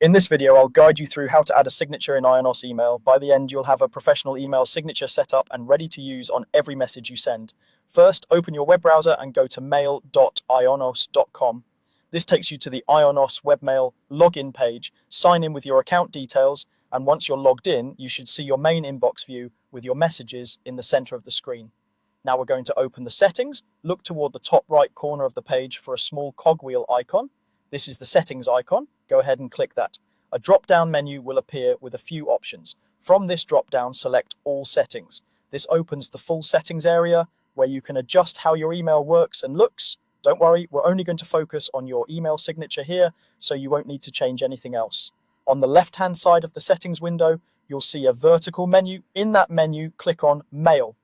In this video, I'll guide you through how to add a signature in Ionos email. By the end, you'll have a professional email signature set up and ready to use on every message you send. First, open your web browser and go to mail.ionos.com. This takes you to the Ionos webmail login page. Sign in with your account details, and once you're logged in, you should see your main inbox view with your messages in the center of the screen. Now we're going to open the settings. Look toward the top right corner of the page for a small cogwheel icon. This is the settings icon. Go ahead and click that. A drop-down menu will appear with a few options. From this drop-down, select All Settings. This opens the full settings area where you can adjust how your email works and looks. Don't worry, we're only going to focus on your email signature here, so you won't need to change anything else. On the left-hand side of the settings window, you'll see a vertical menu. In that menu, click on Mail.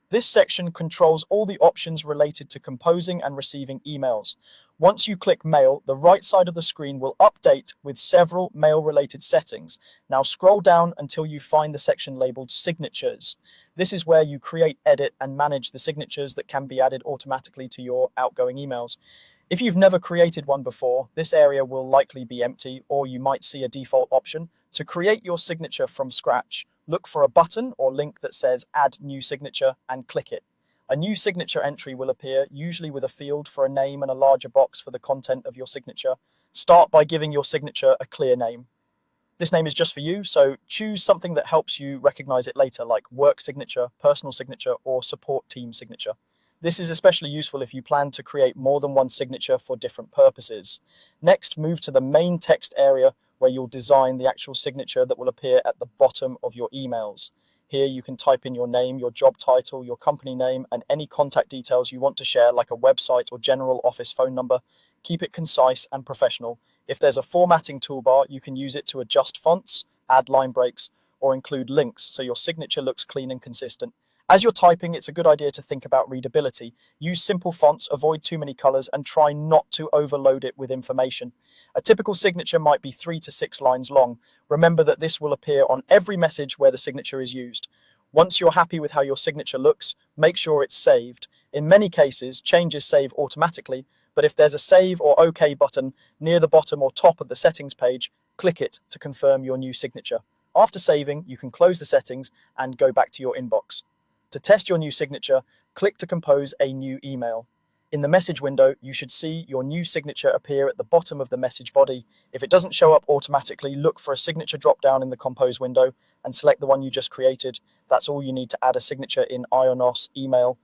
This section controls all the options related to composing and receiving emails. Once you click Mail, the right side of the screen will update with several mail-related settings. Now scroll down until you find the section labeled Signatures. This is where you create, edit, and manage the signatures that can be added automatically to your outgoing emails. If you've never created one before, this area will likely be empty, or you might see a default option. To create your signature from scratch, look for a button or link that says Add New Signature and click it. A new signature entry will appear, usually with a field for a name and a larger box for the content of your signature. Start by giving your signature a clear name. This name is just for you, so choose something that helps you recognize it later, like work signature, personal signature, or support team signature. This is especially useful if you plan to create more than one signature for different purposes. Next, move to the main text area where you'll design the actual signature that will appear at the bottom of your emails. Here you can type in your name, your job title, your company name, and any contact details you want to share, like a website or general office phone number. Keep it concise and professional. If there's a formatting toolbar, you can use it to adjust fonts, add line breaks, or include links so your signature looks clean and consistent. As you're typing, it's a good idea to think about readability. Use simple fonts, avoid too many colors, and try not to overload it with information. A typical signature might be 3 to 6 lines long. Remember that this will appear on every message where the signature is used. Once you're happy with how your signature looks, make sure it's saved. In many cases, changes save automatically, but if there's a Save or OK button near the bottom or top of the settings page, click it to confirm your new signature. After saving, you can close the settings and go back to your inbox. To test your new signature, click to compose a new email. In the message window, you should see your new signature appear at the bottom of the message body. If it doesn't show up automatically, look for a signature drop-down in the Compose window and select the one you just created. That's all you need to add a signature in Ionos email.